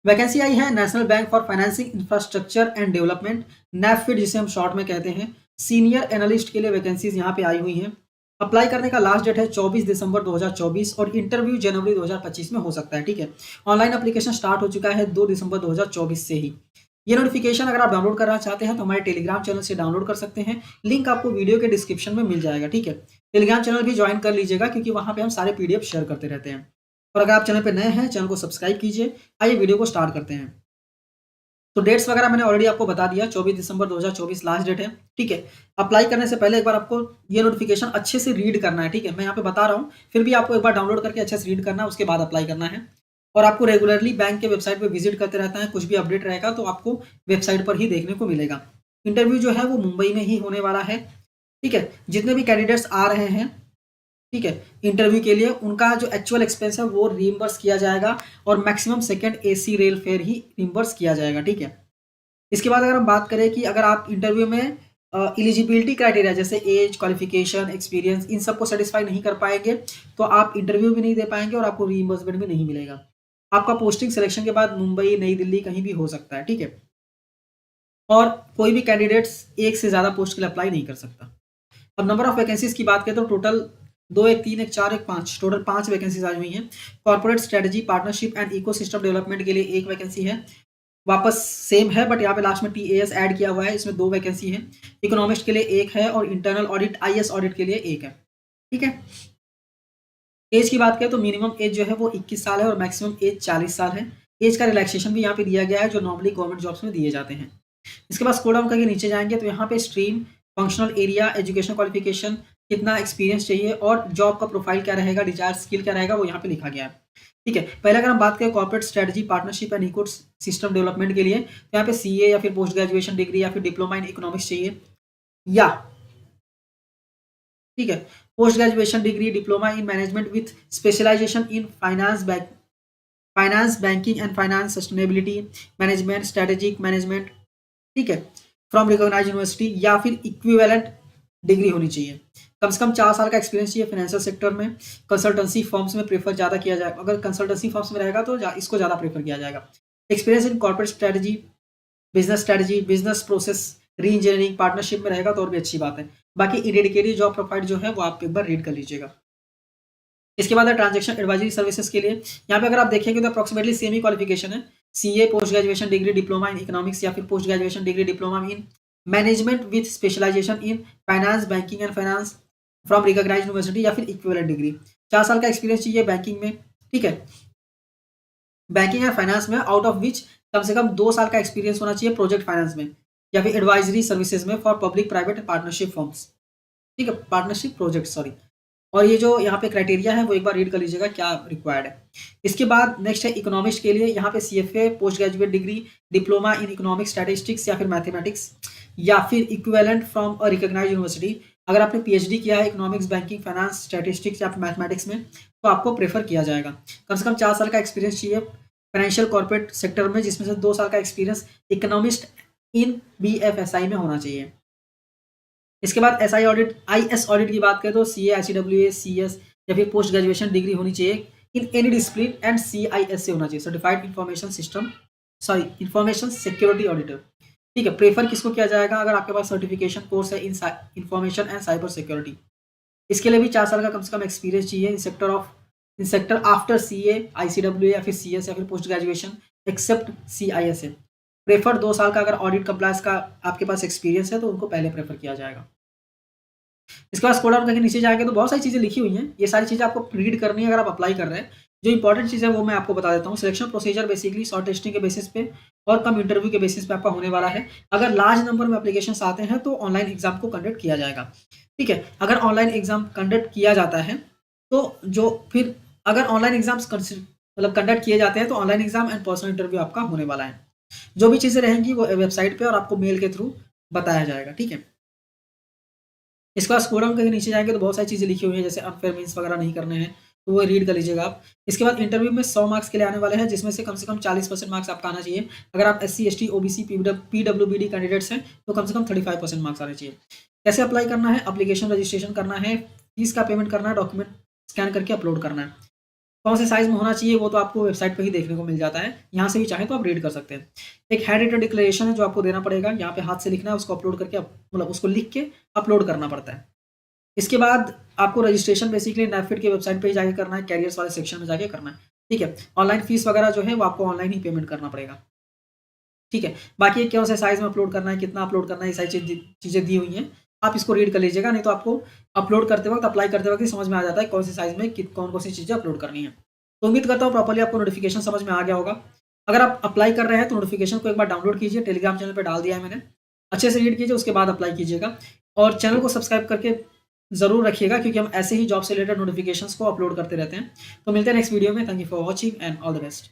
Vacancy आई है National Bank for Financing Infrastructure and Development, NaBFID जिसे हम शॉर्ट में कहते हैं। सीनियर एनालिस्ट के लिए वैकेंसीज यहाँ पे आई हुई हैं। अप्लाई करने का लास्ट डेट है 24 दिसंबर 2024 और इंटरव्यू जनवरी 2025 में हो सकता है। ठीक है, ऑनलाइन एप्लीकेशन स्टार्ट हो चुका है 2 दिसंबर 2024 से ही। ये नोटिफिकेशन अगर आप डाउनलोड करना चाहते हैं तो हमारे टेलीग्राम चैनल से डाउनलोड कर सकते हैं। लिंक आपको वीडियो के डिस्क्रिप्शन में मिल जाएगा। ठीक है, टेलीग्राम चैनल भी ज्वाइन कर लीजिएगा क्योंकि वहाँ पे हम सारे पीडीएफ शेयर करते रहते हैं। और अगर आप चैनल पे नए हैं, चैनल को सब्सक्राइब कीजिए। आइए वीडियो को स्टार्ट करते हैं। तो डेट्स वगैरह मैंने ऑलरेडी आपको बता दिया, 24 दिसंबर 2024 लास्ट डेट है। ठीक है, अप्लाई करने से पहले एक बार आपको ये नोटिफिकेशन अच्छे से रीड करना है। ठीक है, मैं यहाँ पे बता रहा हूँ, फिर भी आपको एक बार डाउनलोड करके अच्छे से रीड करना है, उसके बाद अप्लाई करना है। और आपको रेगुलरली बैंक के वेबसाइट पर विजिट करते रहता है, कुछ भी अपडेट रहेगा तो आपको वेबसाइट पर ही देखने को मिलेगा। इंटरव्यू जो है वो मुंबई में ही होने वाला है। ठीक है, जितने भी कैंडिडेट्स आ रहे हैं, ठीक है, इंटरव्यू के लिए उनका जो एक्चुअल एक्सपेंस है वो रिइम्बर्स किया जाएगा और maximum second AC rail fare ही रिइम्बर्स किया जाएगा। ठीक है, इसके बाद अगर हम बात करें कि अगर आप इंटरव्यू में एलिजिबिलिटी क्राइटेरिया जैसे एज, क्वालिफिकेशन, एक्सपीरियंस, इन सबको सेटिस्फाई नहीं कर पाएंगे तो आप इंटरव्यू भी नहीं दे पाएंगे और आपको रीइंबर्समेंट भी नहीं मिलेगा। आपका पोस्टिंग सिलेक्शन के बाद मुंबई, नई दिल्ली कहीं भी हो सकता है। ठीक है, और कोई भी कैंडिडेट्स एक से ज़्यादा पोस्ट के लिए अप्लाई नहीं कर सकता। अब नंबर ऑफ वैकेंसीज की बात करें तो टोटल 2, 1, 3, 1, 4, 1, 5 टोटल 5 वैकेंसीज आई हुई हैं। Corporate strategy, partnership and ecosystem development के लिए एक वैकेंसी है, वापस सेम है बट यहाँ पे लास्ट में टीएएस ऐड किया हुआ है, इसमें 2 वैकेंसी है। इकोनॉमिस्ट के लिए एक है और इंटरनल ऑडिट आईएएस ऑडिट के लिए एक है। ठीक है, एज की बात करें तो मिनिमम एज जो है वो 21 साल है और मैक्सिमम एज 40 साल है। एज का रिलैक्सेशन भी यहाँ पे दिया गया है जो नॉर्मली गवर्नमेंट जॉब्स में दिए जाते हैं। इसके बाद स्क्रॉल डाउन करके नीचे जाएंगे तो यहाँ पे stream, functional area, education qualification, कितना एक्सपीरियंस चाहिए और जॉब का प्रोफाइल क्या रहेगा, डिजायर स्किल क्या रहेगा, वो यहाँ पे लिखा गया है। ठीक है, पहले अगर हम बात करें corporate strategy, partnership and ecosystem development के लिए तो यहाँ पे सीए या फिर पोस्ट ग्रेजुएशन डिग्री या फिर डिप्लोमा इन इकोनॉमिक्स चाहिए, या ठीक है post graduation degree, diploma in management with specialization in finance banking and finance sustainability management, strategic management, ठीक है, फ्रॉम रिकॉग्नाइज यूनिवर्सिटी, या फिर इक्विवेलेंट डिग्री होनी चाहिए। कम से कम 4 साल का एक्सपीरियंस चाहिए फाइनेंशियल सेक्टर में। कंसल्टेंसी फर्म्स में प्रेफर ज़्यादा किया जाएगा, अगर कंसल्टेंसी फर्म्स में रहेगा तो इसको ज़्यादा प्रेफर किया जाएगा। Experience in corporate strategy, business process री इंजीनियरिंग, पार्टनरशिप में रहेगा तो और भी अच्छी बात है। बाकी इरेडिकेटिव जॉब प्रोफाइल जो है वो आप एक बार रीड कर लीजिएगा। इसके बाद है ट्रांजेक्शन एडवाइजरी सर्विसेज के लिए, यहाँ पे अगर आप देखेंगे तो अप्रॉक्सिमेटली सेम ही क्वालिफिकेशन है, CA, post graduation degree, diploma in economics या फिर post graduation degree, diploma in management with specialization in finance banking and finance from recognise university या फिर इक्विवेलेंट डिग्री। 4 साल का एक्सपीरियंस चाहिए बैंकिंग में। ठीक है, बैंकिंग एंड फाइनेंस में, आउट ऑफ विच कम से कम 2 साल का एक्सपीरियंस होना चाहिए प्रोजेक्ट फाइनेंस में या फिर एडवाइजरी सर्विसेज में for public private partnership firms. ठीक है, पार्टनरशिप प्रोजेक्ट, सॉरी। और ये जो यहाँ पे क्राइटेरिया है वो एक बार रीड कर लीजिएगा क्या रिक्वायर्ड है। इसके बाद नेक्स्ट है इकोनॉमिक्स के लिए, यहाँ पे CFA, post graduate degree, diploma in economics statistics या फिर मैथमेटिक्स या फिर equivalent from a recognised university. अगर आपने पीएचडी किया है इकोनॉमिक्स, बैंकिंग, फाइनेंस, स्टैटिस्टिक्स या फिर मैथमेटिक्स में तो आपको प्रेफर किया जाएगा। कम से कम 4 साल का एक्सपीरियंस चाहिए फाइनेंशियल कॉर्पोरेट सेक्टर में, जिसमें से 2 साल का एक्सपीरियंस इकोनॉमिस्ट इन बीएफएसआई में होना चाहिए। इसके बाद एसआई ऑडिट, आईएस ऑडिट की बात करें तो सीए, आईसीडब्ल्यूए, सीएस या फिर पोस्ट ग्रेजुएशन डिग्री होनी चाहिए in any discipline and CIS से होना चाहिए, certified information system, sorry information security auditor. ठीक है, प्रेफर किसको किया जाएगा, अगर आपके पास सर्टिफिकेशन कोर्स है इन इंफॉर्मेशन एंड साइबर सिक्योरिटी। इसके लिए भी 4 साल का कम से कम एक्सपीरियंस चाहिए in sector after CA, ICWA या फिर सीएस या फिर पोस्ट ग्रेजुएशन एक्सेप्ट सीआईएस है। प्रेफर 2 साल का अगर ऑडिट कंप्लायंस का आपके पास एक्सपीरियंस है तो उनको पहले प्रेफर किया जाएगा। इसके बाद स्क्रॉल डाउन करके नीचे जाएंगे तो बहुत सारी चीज़ें लिखी हुई हैं, ये सारी चीज़ें आपको रीड करनी है अगर आप अप्लाई कर रहे हैं। जो इंपॉर्टेंट चीज़ है वो मैं आपको बता देता हूँ। Selection procedure basically short testing के बेसिस पे और कम इंटरव्यू के बेसिस पे आपका होने वाला है। अगर लार्ज नंबर में एप्लीकेशंस आते हैं तो ऑनलाइन एग्जाम को कंडक्ट किया जाएगा। ठीक है, अगर ऑनलाइन एग्जाम कंडक्ट किया जाता है तो जो फिर अगर ऑनलाइन एग्जाम्स मतलब कंडक्ट किए जाते हैं तो online exam and personal interview आपका होने वाला है। जो भी चीज़ें रहेंगी वो वेबसाइट पे और आपको मेल के थ्रू बताया जाएगा। ठीक है, इसके बाद स्क्रॉल डाउन करके नीचे जाएंगे तो बहुत सारी चीज़ें लिखी हुई हैं जैसे अनफेयर मीन्स वगैरह नहीं करने हैं, तो वो रीड कर लीजिएगा आप। इसके बाद इंटरव्यू में 100 मार्क्स के लिए आने वाले हैं, जिसमें से कम 40% मार्क्स आपका आना चाहिए। अगर आप SC ST OBC PWBD candidates हैं तो कम से कम 35% मार्क्स आने चाहिए। कैसे अप्लाई करना है, अप्लीकेशन रजिस्ट्रेशन करना है, फीस का पेमेंट करना है, डॉक्यूमेंट स्कैन करके अपलोड करना है। कौन से साइज़ में होना चाहिए वो तो आपको वेबसाइट पे ही देखने को मिल जाता है। यहाँ से भी चाहें तो आप रीड कर सकते हैं। एक हैंड रिटन डिक्लेरेशन है जो आपको देना पड़ेगा, यहाँ पे हाथ से लिखना है, उसको अपलोड करके मतलब उसको लिख के अपलोड करना पड़ता है। इसके बाद आपको रजिस्ट्रेशन बेसिकली नेफिड की वेबसाइट पे ही जाके करना है, कैरियर्स वाले सेक्शन में जाके करना है, ठीक है। ऑनलाइन फीस वगैरह जो है वो आपको ऑनलाइन ही पेमेंट करना पड़ेगा, ठीक है। बाकी कौन से साइज़ में अपलोड करना है, कितना अपलोड करना है, ये सारी चीज़ें दी हुई हैं। आप इसको रीड कर लीजिएगा, नहीं तो आपको अपलोड करते वक़्त, अप्लाई करते वक़्त ही समझ में आ जाता है कौन से साइज़ में कौन-कौन सी चीज़ें अपलोड करनी है। तो उम्मीद करता हूँ प्रॉपर्ली आपको नोटिफ़िकेशन समझ में आ गया होगा। अगर आप अप्लाई कर रहे हैं तो नोटिफ़िकेशन को एक बार डाउनलोड कीजिए, टेलीग्राम चैनल पे डाल दिया है मैंने। अच्छे से रीड कीजिए, उसके बाद अप्लाई कीजिएगा और चैनल को सब्सक्राइब करके ज़रूर रखिएगा, क्योंकि हम ऐसे ही जॉब से रिलेटेड नोटिफ़िकेशंस को अपलोड करते रहते हैं। तो मिलते हैं नेक्स्ट वीडियो में। Thank you for watching and all the best.